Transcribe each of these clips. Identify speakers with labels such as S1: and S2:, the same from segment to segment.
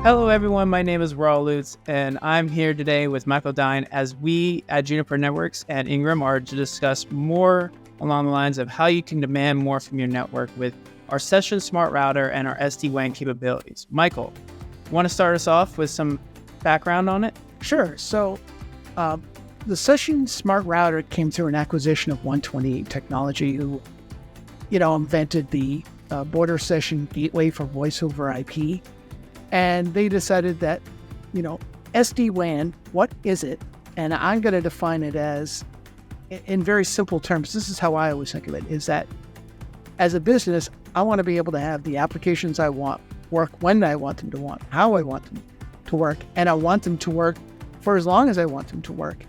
S1: Hello everyone, my name is Rollo Lutz, and I'm here today with Micheal Dine as we at Juniper Networks and Ingram are to discuss more along the lines of how you can demand more from your network with our Session Smart Router and our SD-WAN capabilities. Micheal, want to start us off with some background on it?
S2: Sure. So the Session Smart Router came through an acquisition of 128 Technology, who, invented the border session gateway for voice over IP. And they decided that, SD-WAN, what is it? And I'm going to define it as, in very simple terms, this is how I always think of it, is that as a business, I want to be able to have the applications I want work when I want them to work, how I want them to work, and I want them to work for as long as I want them to work.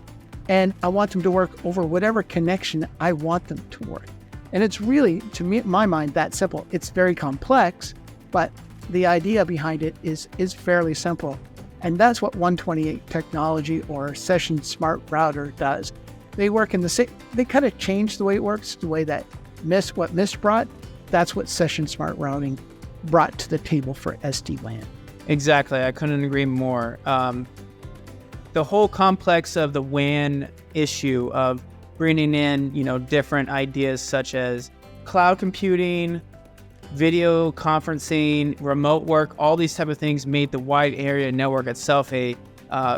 S2: And I want them to work over whatever connection I want them to work. And it's really, to me, in my mind, that simple. It's very complex, but the idea behind it is fairly simple. And that's what 128 Technology or Session Smart Router does. They work in the same, they kind of change the way it works, the way that Mist brought. That's what Session Smart Routing brought to the table for SD-WAN.
S1: Exactly, I couldn't agree more. The whole complex of the WAN issue of bringing in, different ideas such as cloud computing, video conferencing, remote work, all these type of things made the wide area network itself a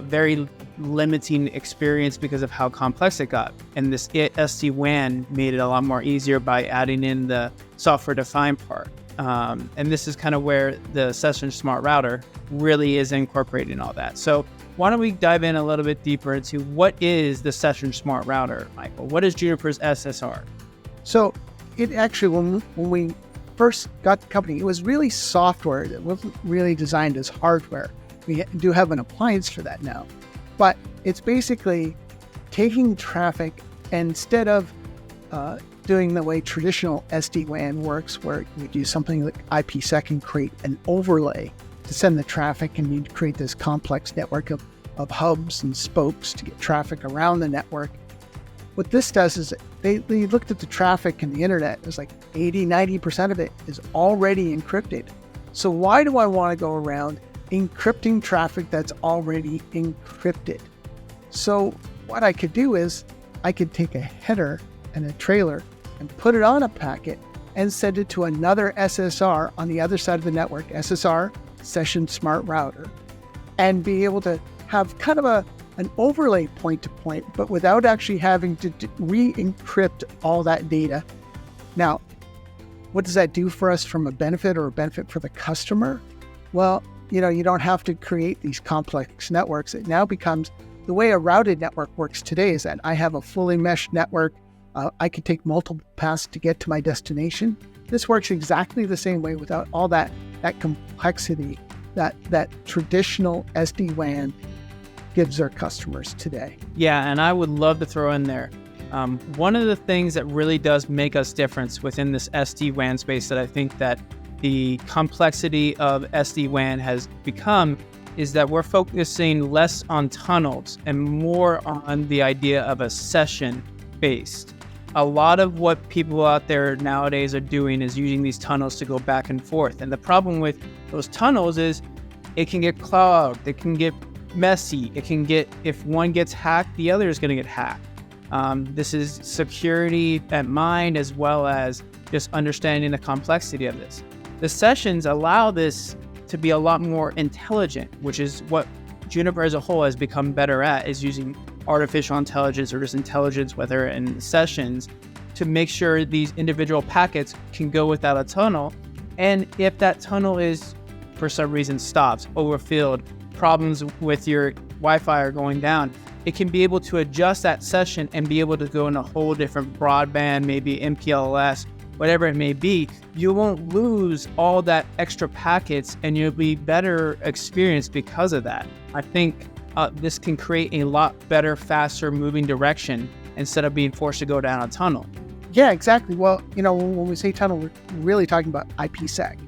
S1: very limiting experience because of how complex it got. And this SD-WAN made it a lot more easier by adding in the software-defined part. And this is kind of where the Session Smart Router really is incorporating all that. So why don't we dive in a little bit deeper into what is the Session Smart Router, Micheal? What is Juniper's SSR?
S2: So it actually, when we first got the company, it was really software that wasn't really designed as hardware. We do have an appliance for that now, but it's basically taking traffic, and instead of doing the way traditional SD-WAN works, where you do something like IPsec and create an overlay to send the traffic, and you create this complex network of hubs and spokes to get traffic around the network. What this does is they looked at the traffic in the internet. It was like 80-90% of it is already encrypted. So why do I want to go around encrypting traffic that's already encrypted? So what I could do is I could take a header and a trailer and put it on a packet and send it to another SSR on the other side of the network, SSR, Session Smart Router, and be able to have kind of an overlay point-to-point, but without actually having to re-encrypt all that data. Now, what does that do for us from a benefit or a benefit for the customer? Well, you don't have to create these complex networks. It now becomes the way a routed network works today is that I have a fully meshed network. I can take multiple paths to get to my destination. This works exactly the same way without all that complexity that traditional SD-WAN gives our customers today.
S1: Yeah, and I would love to throw in there, one of the things that really does make us different within this SD-WAN space that I think that the complexity of SD-WAN has become is that we're focusing less on tunnels and more on the idea of a session-based. A lot of what people out there nowadays are doing is using these tunnels to go back and forth. And the problem with those tunnels is it can get clogged, it can get messy, it can get, if one gets hacked, the other is going to get hacked. This is security at mind as well as just understanding the complexity of this. The sessions allow this to be a lot more intelligent, which is what Juniper as a whole has become better at, is using artificial intelligence or just intelligence, whether in sessions, to make sure these individual packets can go without a tunnel. And if that tunnel is, for some reason, stops, overfilled, problems with your Wi-Fi are going down, it can be able to adjust that session and be able to go in a whole different broadband, maybe MPLS, whatever it may be. You won't lose all that extra packets and you'll be better experienced because of that. I think this can create a lot better, faster moving direction instead of being forced to go down a tunnel.
S2: Yeah, exactly. Well, when we say tunnel, we're really talking about IPsec.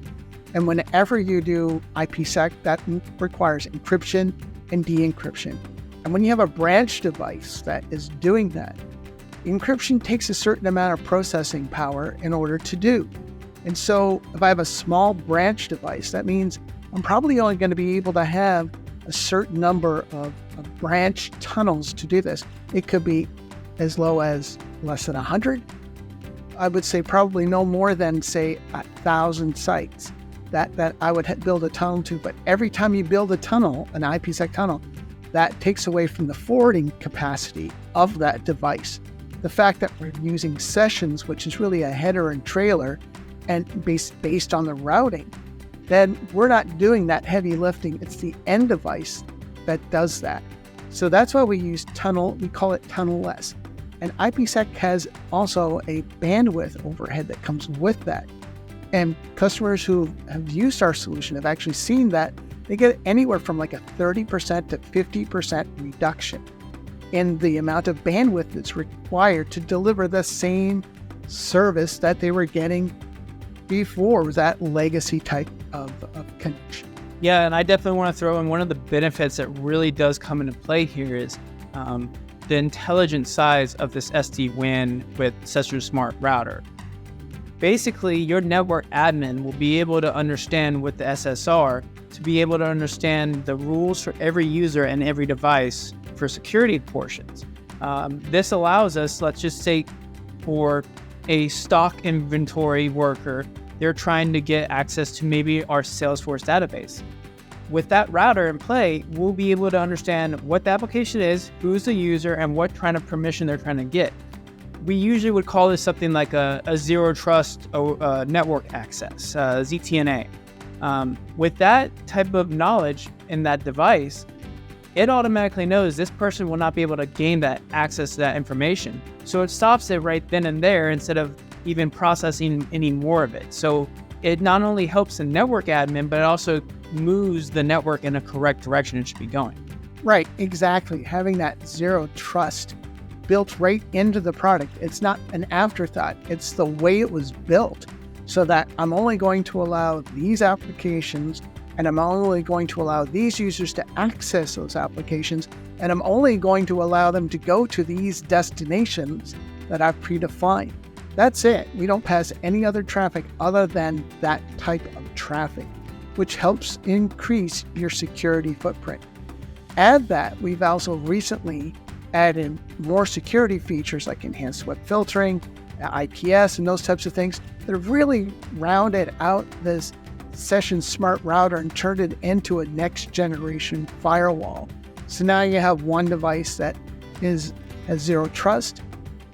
S2: And whenever you do IPsec, that requires encryption and de-encryption. And when you have a branch device that is doing that, encryption takes a certain amount of processing power in order to do. And so if I have a small branch device, that means I'm probably only going to be able to have a certain number of branch tunnels to do this. It could be as low as less than 100. I would say probably no more than, say, 1,000 sites that I would build a tunnel to. But every time you build a tunnel, an IPsec tunnel, that takes away from the forwarding capacity of that device. The fact that we're using sessions, which is really a header and trailer, and based on the routing, then we're not doing that heavy lifting. It's the end device that does that. So that's why we use tunnel. We call it tunnel-less. And IPsec has also a bandwidth overhead that comes with that. And customers who have used our solution have actually seen that they get anywhere from like a 30% to 50% reduction in the amount of bandwidth that's required to deliver the same service that they were getting before, with that legacy type of connection.
S1: Yeah, and I definitely want to throw in one of the benefits that really does come into play here is the intelligent size of this SD-WAN with Session Smart Router. Basically, your network admin will be able to understand with the SSR to be able to understand the rules for every user and every device for security portions. This allows us, let's just say for a stock inventory worker, they're trying to get access to maybe our Salesforce database. With that router in play, we'll be able to understand what the application is, who's the user, and what kind of permission they're trying to get. We usually would call this something like a zero trust network access, ZTNA. With that type of knowledge in that device, it automatically knows this person will not be able to gain that access to that information. So it stops it right then and there instead of even processing any more of it. So it not only helps the network admin, but it also moves the network in a correct direction it should be going.
S2: Right, exactly. Having that zero trust built right into the product. It's not an afterthought. It's the way it was built, so that I'm only going to allow these applications, and I'm only going to allow these users to access those applications, and I'm only going to allow them to go to these destinations that I've predefined. That's it. We don't pass any other traffic other than that type of traffic, which helps increase your security footprint. Add that, we've also recently added more security features like enhanced web filtering, IPS, and those types of things that have really rounded out this Session Smart Router and turned it into a next generation firewall. So now you have one device that has zero trust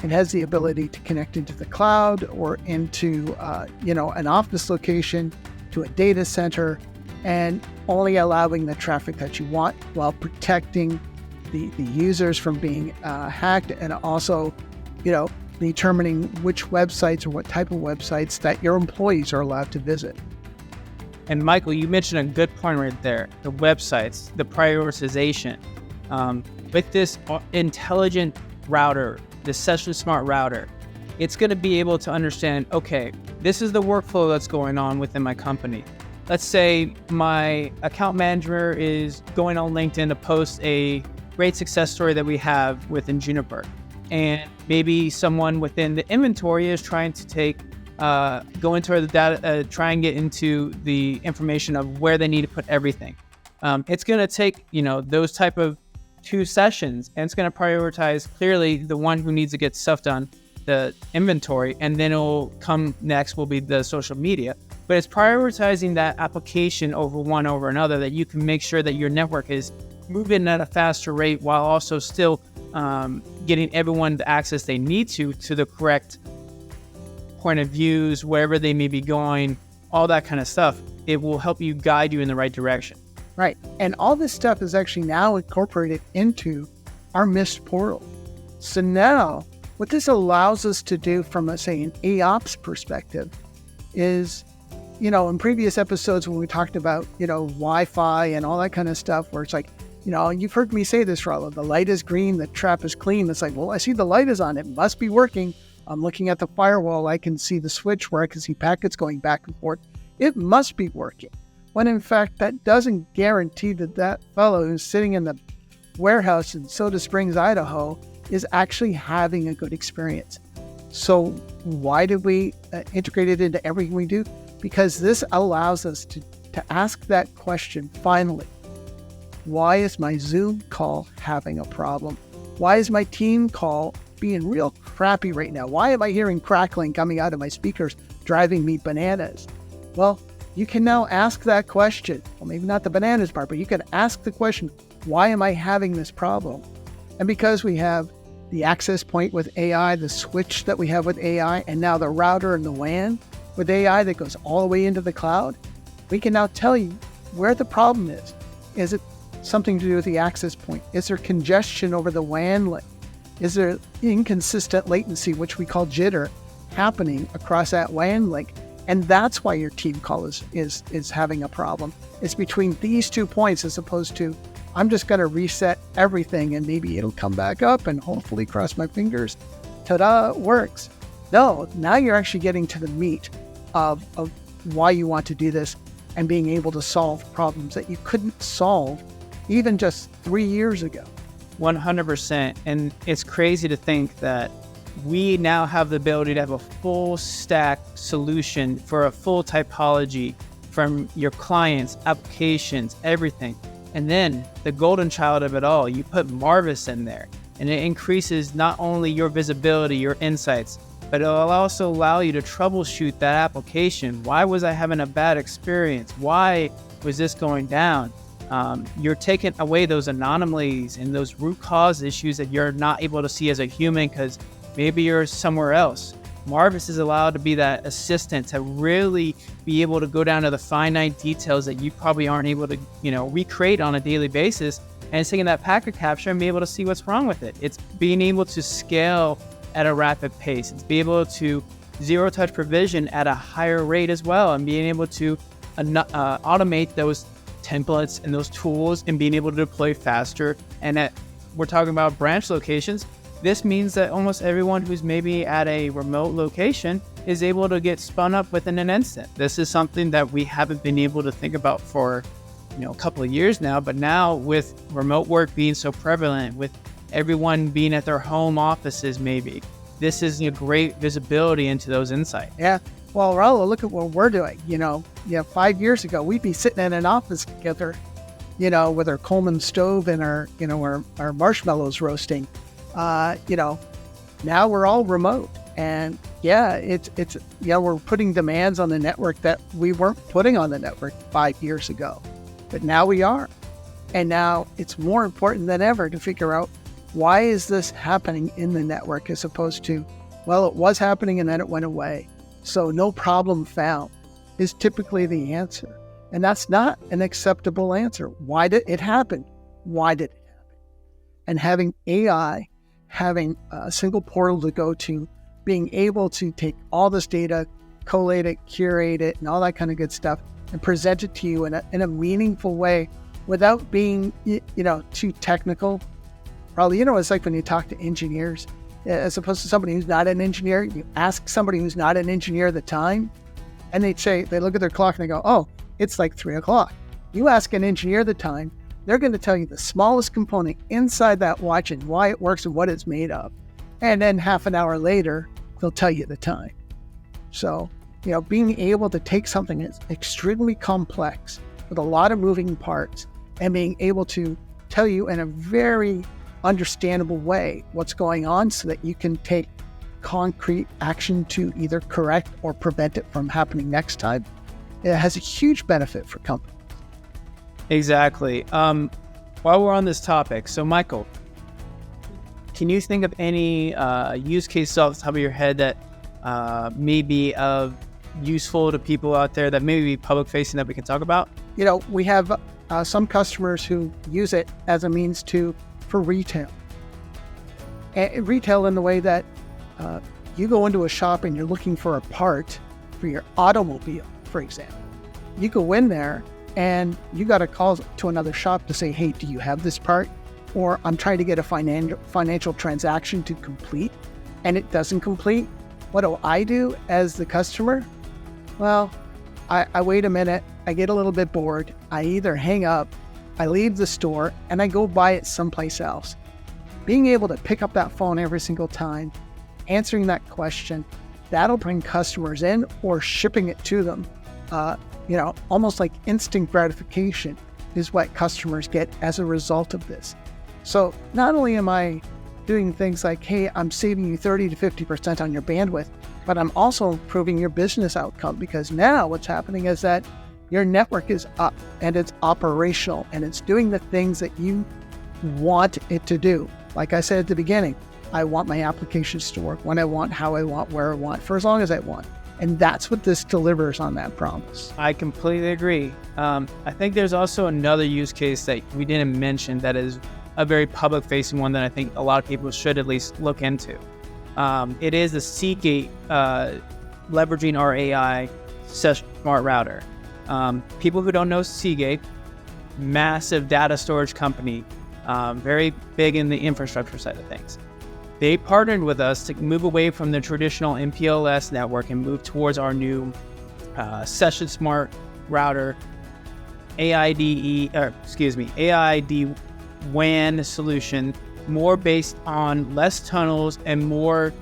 S2: and has the ability to connect into the cloud or into an office location, to a data center, and only allowing the traffic that you want while protecting the users from being hacked, and also, determining which websites or what type of websites that your employees are allowed to visit.
S1: And Michael, you mentioned a good point right there, the websites, the prioritization. With this intelligent router, the Session Smart Router, it's going to be able to understand, okay, this is the workflow that's going on within my company. Let's say my account manager is going on LinkedIn to post a great success story that we have within Juniper. And maybe someone within the inventory is trying to go into the data, try and get into the information of where they need to put everything. It's going to take, those type of 2 sessions, and it's going to prioritize clearly the one who needs to get stuff done, the inventory, and then it'll come next will be the social media. But it's prioritizing that application over another, that you can make sure that your network is moving at a faster rate while also still getting everyone the access they need to the correct point of views, wherever they may be going, all that kind of stuff. It will help you guide you in the right direction.
S2: Right. And all this stuff is actually now incorporated into our Mist portal. So now what this allows us to do from an AOps perspective is, in previous episodes when we talked about, Wi-Fi and all that kind of stuff, where it's like, you've heard me say this, Rollo, the light is green, the trap is clean. It's like, well, I see the light is on, it must be working. I'm looking at the firewall, I can see the switch where I can see packets going back and forth. It must be working. When in fact, that doesn't guarantee that fellow who's sitting in the warehouse in Soda Springs, Idaho, is actually having a good experience. So why did we integrate it into everything we do? Because this allows us to to ask that question finally. Why is my Zoom call having a problem? Why is my team call being real crappy right now? Why am I hearing crackling coming out of my speakers, driving me bananas? Well, you can now ask that question. Well, maybe not the bananas part, but you can ask the question, why am I having this problem? And because we have the access point with AI, the switch that we have with AI, and now the router and the WAN with AI that goes all the way into the cloud, we can now tell you where the problem is. Is it something to do with the access point? Is there congestion over the WAN link? Is there inconsistent latency, which we call jitter, happening across that WAN link? And that's why your team call is having a problem. It's between these 2 points as opposed to, I'm just going to reset everything and maybe it'll come back up and hopefully, cross my fingers, ta-da, it works. No, now you're actually getting to the meat of why you want to do this and being able to solve problems that you couldn't solve even just 3 years ago.
S1: 100%. And it's crazy to think that we now have the ability to have a full stack solution for a full typology from your clients, applications, everything. And then the golden child of it all, you put Marvis in there, and it increases not only your visibility, your insights, but it'll also allow you to troubleshoot that application. Why was I having a bad experience? Why was this going down? You're taking away those anomalies and those root cause issues that you're not able to see as a human because maybe you're somewhere else. Marvis is allowed to be that assistant to really be able to go down to the finite details that you probably aren't able to, recreate on a daily basis, and it's taking that packet capture and be able to see what's wrong with it. It's being able to scale at a rapid pace. It's being able to zero touch provision at a higher rate as well, and being able to automate those templates and those tools and being able to deploy faster. And we're talking about branch locations. This means that almost everyone who's maybe at a remote location is able to get spun up within an instant. This is something that we haven't been able to think about for a couple of years now, but now with remote work being so prevalent, with everyone being at their home offices maybe, this is a great visibility into those insights.
S2: Yeah. Well, Rollo, look at what we're doing. 5 years ago, we'd be sitting in an office together, with our Coleman stove and our marshmallows roasting. Now we're all remote, and we're putting demands on the network that we weren't putting on the network 5 years ago, but now we are. And now it's more important than ever to figure out, why is this happening in the network, as opposed to, well, it was happening and then it went away, so no problem found, is typically the answer. And that's not an acceptable answer. Why did it happen? Why did it happen? And having AI, having a single portal to go to, being able to take all this data, collate it, curate it, and all that kind of good stuff, and present it to you in a meaningful way without being, too technical. Probably, it's like when you talk to engineers, as opposed to somebody who's not an engineer. You ask somebody who's not an engineer the time, and they look at their clock and they go, oh, it's like 3 o'clock. You ask an engineer the time, they're going to tell you the smallest component inside that watch and why it works and what it's made of. And then half an hour later, they'll tell you the time. So, being able to take something that's extremely complex with a lot of moving parts and being able to tell you in a very understandable way what's going on so that you can take concrete action to either correct or prevent it from happening next time, it has a huge benefit for companies.
S1: Exactly. While we're on this topic, so Micheal, can you think of any use cases off the top of your head that may be useful to people out there that may be public facing that we can talk about?
S2: We have some customers who use it as a means for retail. And retail in the way that you go into a shop and you're looking for a part for your automobile, for example. You go in there and you got a call to another shop to say, hey, do you have this part? Or I'm trying to get a financial transaction to complete and it doesn't complete. What do I do as the customer? Well, I wait a minute, I get a little bit bored, I either hang up, I leave the store, and I go buy it someplace else. Being able to pick up that phone every single time, answering that question, that'll bring customers in, or shipping it to them almost like instant gratification is what customers get as a result of this. So not only am I doing things like, hey, I'm saving you 30 to 50% on your bandwidth, but I'm also improving your business outcome, because now what's happening is that your network is up and it's operational and it's doing the things that you want it to do. Like I said at the beginning, I want my applications to work when I want, how I want, where I want, for as long as I want. And that's what this delivers on that promise.
S1: I completely agree. I think there's also another use case that we didn't mention that is a very public-facing one that I think a lot of people should at least look into. It is the Seagate leveraging our AI smart router. People who don't know Seagate, massive data storage company, very big in the infrastructure side of things. They partnered with us to move away from the traditional MPLS network and move towards our new Session Smart Router AI-D-WAN solution, more based on less tunnels and more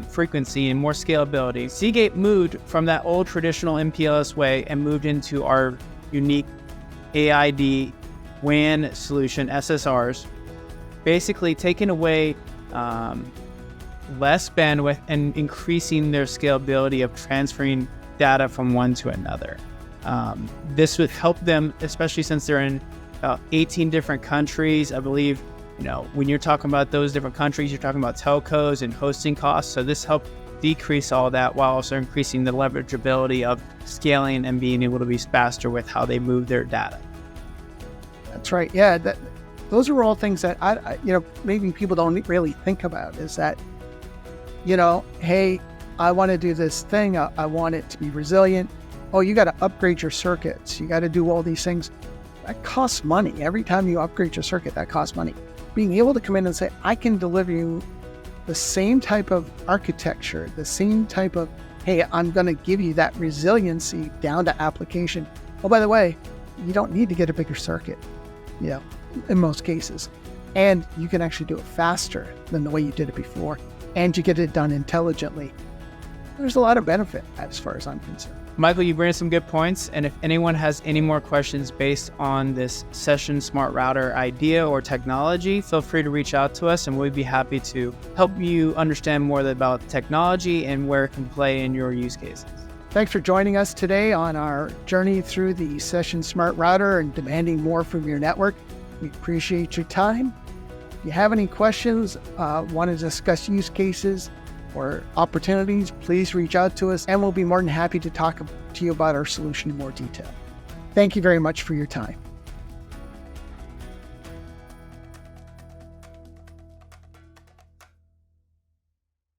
S1: frequency and more scalability. Seagate moved from that old traditional MPLS way and moved into our unique AI-D-WAN solution, SSRs, basically taking away less bandwidth and increasing their scalability of transferring data from one to another. This would help them, especially since they're in 18 different countries. I believe, when you're talking about those different countries, you're talking about telcos and hosting costs. So this helped decrease all that while also increasing the leverageability of scaling and being able to be faster with how they move their data.
S2: That's right. Yeah. Those are all things that maybe people don't really think about, is that, hey, I want to do this thing. I want it to be resilient. Oh, you got to upgrade your circuits. You got to do all these things. That costs money. Every time you upgrade your circuit, that costs money. Being able to come in and say, I can deliver you the same type of architecture, the same type of, hey, I'm going to give you that resiliency down to application. Oh, by the way, you don't need to get a bigger circuit, in most cases. And you can actually do it faster than the way you did it before. And you get it done intelligently. There's a lot of benefit as far as I'm concerned.
S1: Michael, you bring some good points. And if anyone has any more questions based on this Session Smart Router idea or technology, feel free to reach out to us and we'd be happy to help you understand more about technology and where it can play in your use cases.
S2: Thanks for joining us today on our journey through the Session Smart Router and demanding more from your network. We appreciate your time. If you have any questions, want to discuss use cases or opportunities, please reach out to us and we'll be more than happy to talk to you about our solution in more detail. Thank you very much for your time.